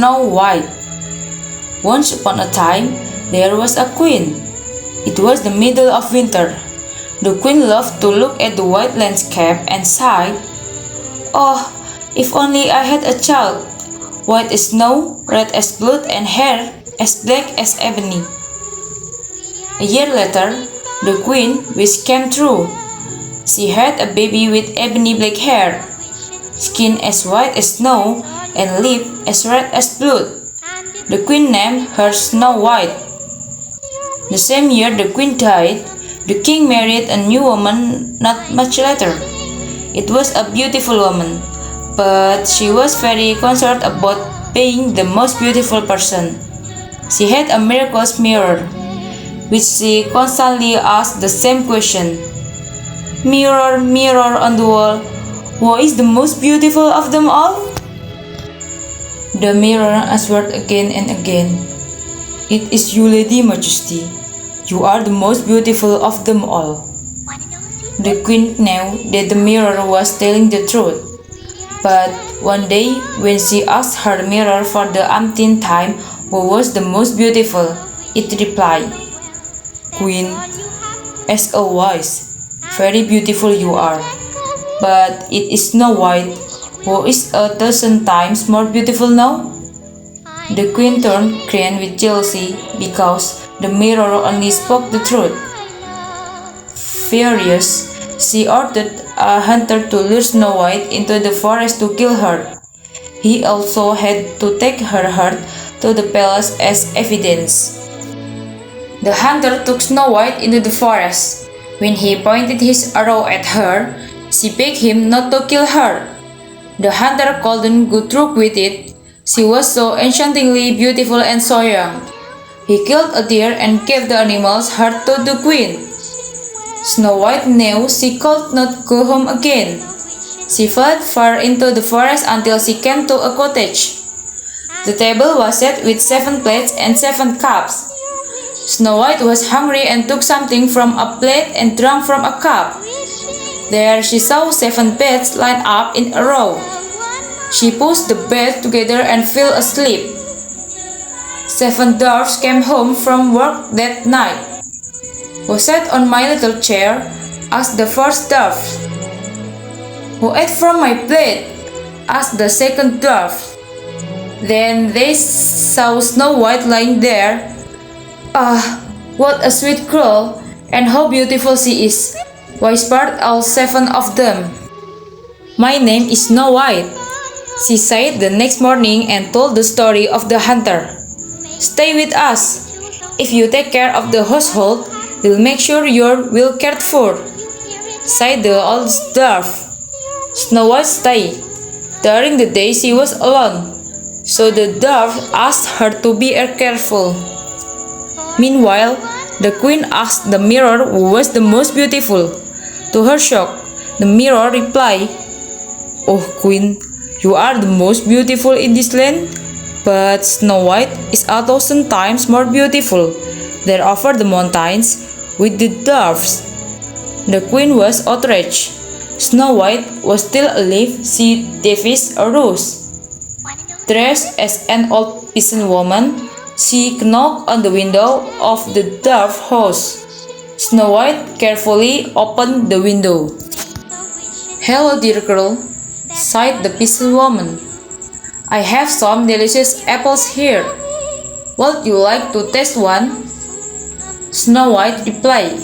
Snow White. Once upon a time, there was a queen. It was the middle of winter. The queen loved to look at the white landscape and sighed, "Oh, if only I had a child, white as snow, red as blood, and hair as black as ebony." A year later, the queen's wish came true. She had a baby with ebony black hair, skin as white as snow, and lips as red as blood. The queen named her Snow White. The same year the queen died, the king married a new woman not much later. It was a beautiful woman, but she was very concerned about being the most beautiful person. She had a miraculous mirror, which she constantly asked the same question. "Mirror, mirror on the wall, who is the most beautiful of them all?" The mirror answered again and again, "It is you, Lady Majesty. You are the most beautiful of them all." The queen knew that the mirror was telling the truth. But one day, when she asked her mirror for the umpteenth time who was the most beautiful, it replied, "Queen, as always, very beautiful you are. But it is Snow White, who is 1,000 times more beautiful now." The queen turned green with jealousy because the mirror only spoke the truth. Furious, she ordered a hunter to lure Snow White into the forest to kill her. He also had to take her heart to the palace as evidence. The hunter took Snow White into the forest. When he pointed his arrow at her, she begged him not to kill her. The hunter couldn't go through with it. She was so enchantingly beautiful and so young. He killed a deer and gave the animal's heart to the queen. Snow White knew she could not go home again. She fled far into the forest until she came to a cottage. The table was set with 7 plates and 7 cups. Snow White was hungry and took something from a plate and drank from a cup. There she saw 7 beds lined up in a row. She pushed the beds together and fell asleep. 7 dwarfs came home from work that night. "Who sat on my little chair?" asked the first dwarf. "Who ate from my plate?" asked the second dwarf. Then they saw Snow White lying there. "Ah, what a sweet girl, and how beautiful she is," whispered all 7 of them. "My name is Snow White," she said the next morning and told the story of the hunter. "Stay with us. If you take care of the household, we'll make sure you're well cared for," said the old dwarf. Snow White stayed. During the day she was alone, so the dwarf asked her to be careful. Meanwhile, the queen asked the mirror who was the most beautiful. To her shock, the mirror replied, "Oh queen, you are the most beautiful in this land, but Snow White is 1,000 times more beautiful there over the mountains with the dwarfs." The queen was outraged. Snow White was still alive. She devised a ruse. Dressed as an old peasant woman, she knocked on the window of the dwarf house. Snow White carefully opened the window. "Hello, dear girl," sighed the peasant woman. "I have some delicious apples here. Would you like to taste one?" Snow White replied,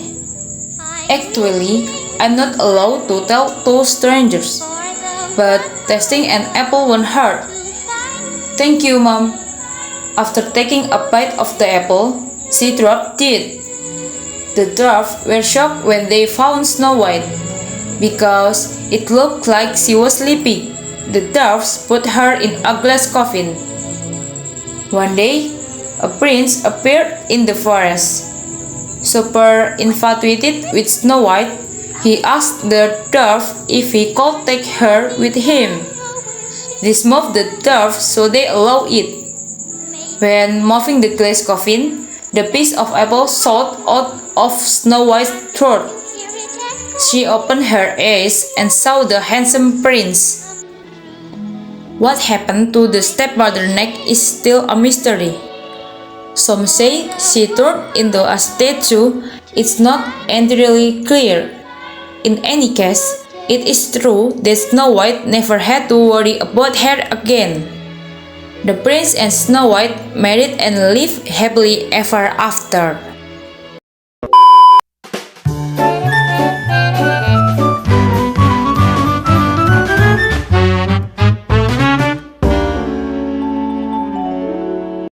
"Actually, I'm not allowed to tell to strangers, but tasting an apple won't hurt." "Thank you, Mom." After taking a bite of the apple, she dropped dead. The dwarfs were shocked when they found Snow White, because it looked like she was sleeping. The dwarfs put her in a glass coffin. One day, a prince appeared in the forest. Super infatuated with Snow White, he asked the dwarf if he could take her with him. This moved the dwarfs, so they allowed it. When moving the glass coffin, the piece of apple shot out of Snow White's throat. She opened her eyes and saw the handsome prince. What happened to the stepmother next is still a mystery. Some say she turned into a statue. It's not entirely clear. In any case, it is true that Snow White never had to worry about her again. The prince and Snow White married and lived happily ever after.